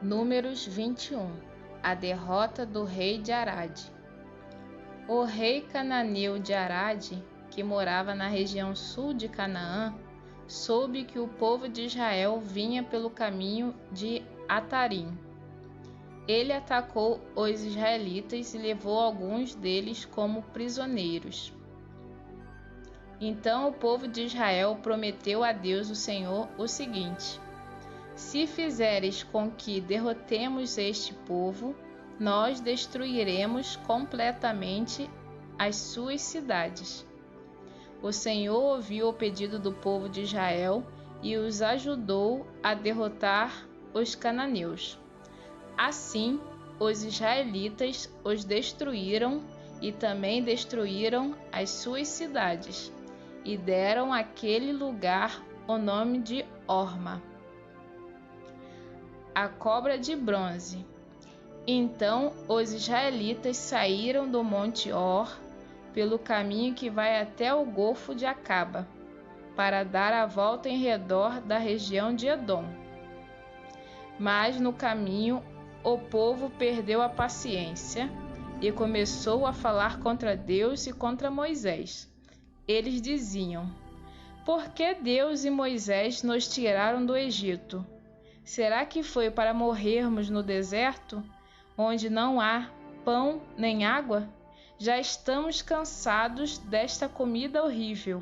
Números 21. A derrota do rei de Arade. O rei cananeu de Arade, que morava na região sul de Canaã, soube que o povo de Israel vinha pelo caminho de Atarim. Ele atacou os israelitas e levou alguns deles como prisioneiros. Então o povo de Israel prometeu a Deus o Senhor o seguinte: se fizeres com que derrotemos este povo, nós destruiremos completamente as suas cidades. O Senhor ouviu o pedido do povo de Israel e os ajudou a derrotar os cananeus. Assim, os israelitas os destruíram e também destruíram as suas cidades, e deram àquele lugar o nome de Horma. A cobra de bronze. Então os israelitas saíram do monte Hor pelo caminho que vai até o golfo de Acaba, para dar a volta em redor da região de Edom. Mas no caminho o povo perdeu a paciência e começou a falar contra Deus e contra Moisés. Eles diziam: por que Deus e Moisés nos tiraram do Egito? Será que foi para morrermos no deserto, onde não há pão nem água? Já estamos cansados desta comida horrível.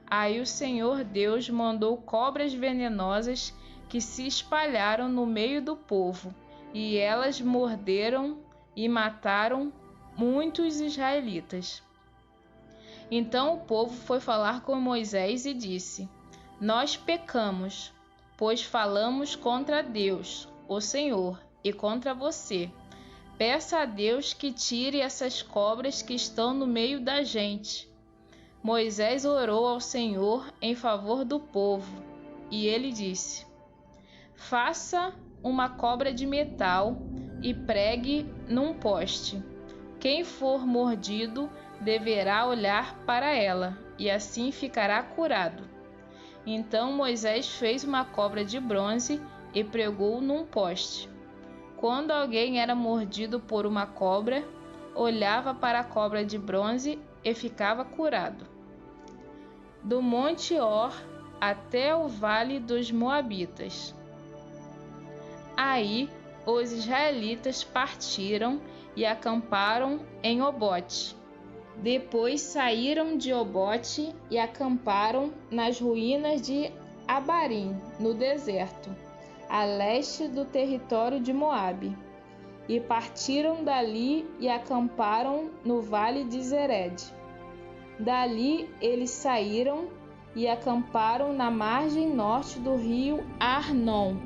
Aí o Senhor Deus mandou cobras venenosas que se espalharam no meio do povo, e elas morderam e mataram muitos israelitas. Então o povo foi falar com Moisés e disse: nós pecamos, pois falamos contra Deus, o Senhor, e contra você. Peça a Deus que tire essas cobras que estão no meio da gente. Moisés orou ao Senhor em favor do povo, e ele disse: faça uma cobra de metal e pregue num poste. Quem for mordido deverá olhar para ela, e assim ficará curado. Então Moisés fez uma cobra de bronze e pregou num poste. Quando alguém era mordido por uma cobra, olhava para a cobra de bronze e ficava curado. Do monte Hor até o vale dos Moabitas. Aí os israelitas partiram e acamparam em Obote. Depois saíram de Obote e acamparam nas ruínas de Abarim, no deserto, a leste do território de Moabe. E partiram dali e acamparam no vale de Zered. Dali eles saíram e acamparam na margem norte do rio Arnon,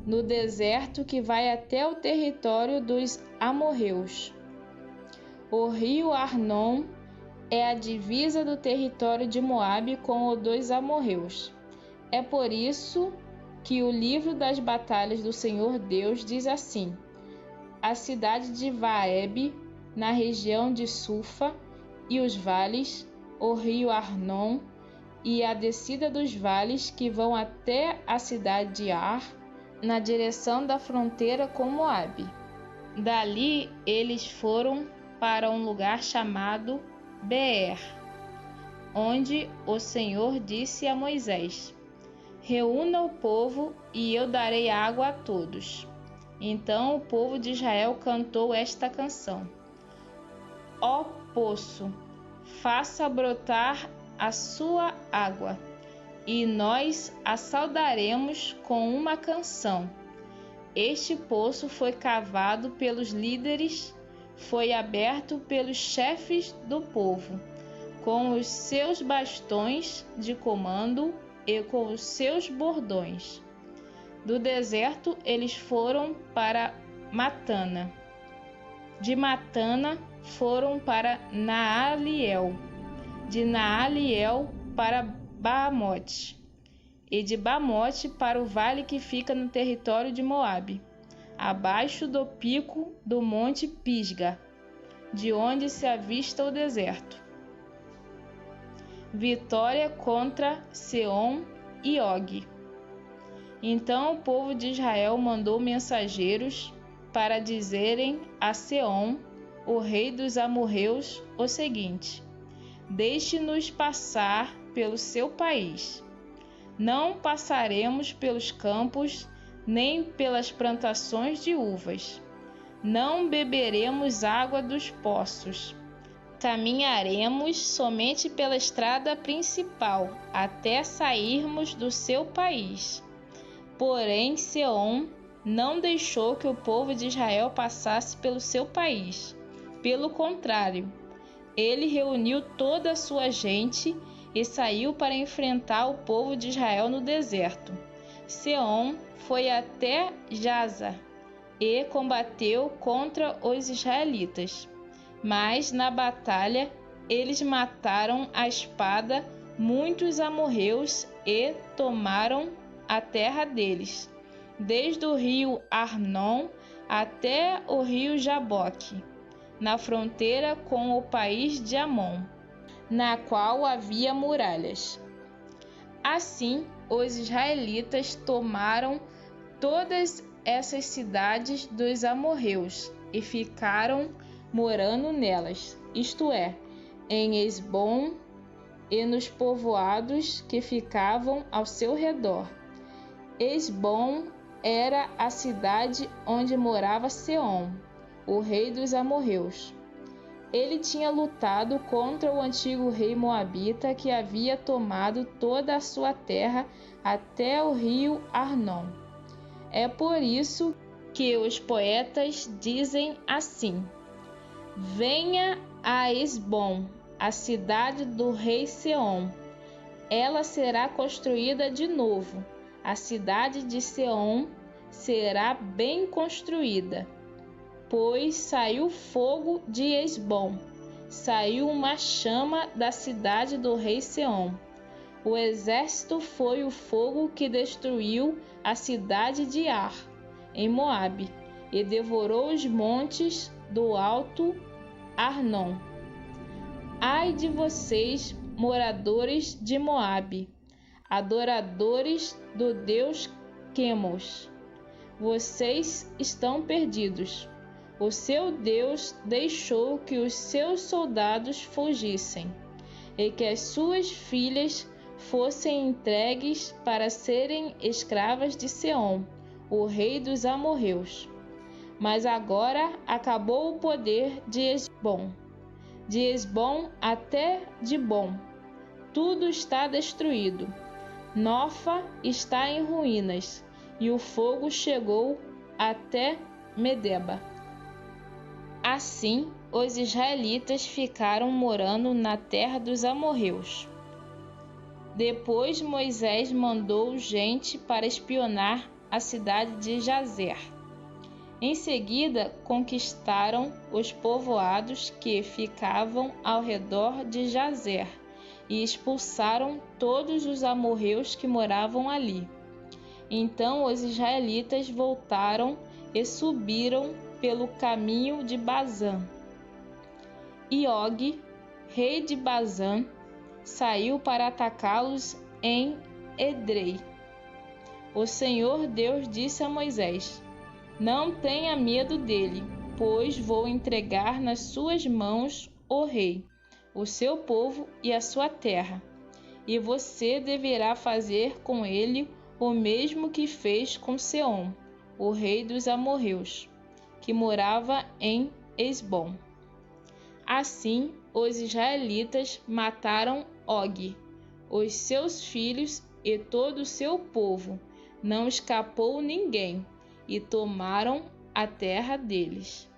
no deserto que vai até o território dos amorreus. O rio Arnon é a divisa do território de Moabe com o dos amorreus. É por isso que o livro das batalhas do Senhor Deus diz assim: a cidade de Vaeb, na região de Sufa, e os vales, o rio Arnon, e a descida dos vales que vão até a cidade de Ar, na direção da fronteira com Moabe. Dali eles foram para um lugar chamado Beer, onde o Senhor disse a Moisés: reúna o povo e eu darei água a todos. Então o povo de Israel cantou esta canção: ó poço, faça brotar a sua água, e nós a saudaremos com uma canção. Este poço foi cavado pelos líderes, foi aberto pelos chefes do povo, com os seus bastões de comando e com os seus bordões. Do deserto eles foram para Matana. De Matana foram para Naaliel. De Naaliel para Baamote. E de Baamote para o vale que fica no território de Moabe, abaixo do pico do monte Pisga, de onde se avista o deserto. Vitória contra Seom e Og. Então o povo de Israel mandou mensageiros para dizerem a Sehom, o rei dos amorreus, o seguinte: deixe-nos passar pelo seu país. Não passaremos pelos campos, nem pelas plantações de uvas. Não beberemos água dos poços. Caminharemos somente pela estrada principal, até sairmos do seu país. Porém, Sehom não deixou que o povo de Israel passasse pelo seu país. Pelo contrário, ele reuniu toda a sua gente e saiu para enfrentar o povo de Israel no deserto. Sehom foi até Jaza e combateu contra os israelitas. Mas na batalha eles mataram à espada muitos amorreus e tomaram a terra deles, desde o rio Arnon até o rio Jaboque, na fronteira com o país de Amon, na qual havia muralhas. Assim, os israelitas tomaram todas essas cidades dos amorreus e ficaram morando nelas, isto é, em Hesbom e nos povoados que ficavam ao seu redor. Hesbom era a cidade onde morava Sehom, o rei dos amorreus. Ele tinha lutado contra o antigo rei moabita que havia tomado toda a sua terra até o rio Arnon. É por isso que os poetas dizem assim: venha a Hesbom, a cidade do rei Sehom. Ela será construída de novo. A cidade de Sehom será bem construída. Pois saiu fogo de Hesbom, saiu uma chama da cidade do rei Sehom. O exército foi o fogo que destruiu a cidade de Ar, em Moabe, e devorou os montes do alto Arnon. Ai de vocês, moradores de Moabe, adoradores do deus Quemos, vocês estão perdidos. O seu Deus deixou que os seus soldados fugissem e que as suas filhas fossem entregues para serem escravas de Sehom, o rei dos amorreus. Mas agora acabou o poder de Hesbom até Dibom. Tudo está destruído. Nofa está em ruínas, e o fogo chegou até Medeba. Assim, os israelitas ficaram morando na terra dos amorreus. Depois Moisés mandou gente para espionar a cidade de Jazer. Em seguida, conquistaram os povoados que ficavam ao redor de Jazer e expulsaram todos os amorreus que moravam ali. Então os israelitas voltaram e subiram pelo caminho de Bazã. E Og, rei de Bazã, saiu para atacá-los em Edrei. O Senhor Deus disse a Moisés: não tenha medo dele, pois vou entregar nas suas mãos o rei, o seu povo e a sua terra. E você deverá fazer com ele o mesmo que fez com Sehom, o rei dos amorreus, que morava em Hesbom. Assim, os israelitas mataram Og, os seus filhos e todo o seu povo. Não escapou ninguém, e tomaram a terra deles.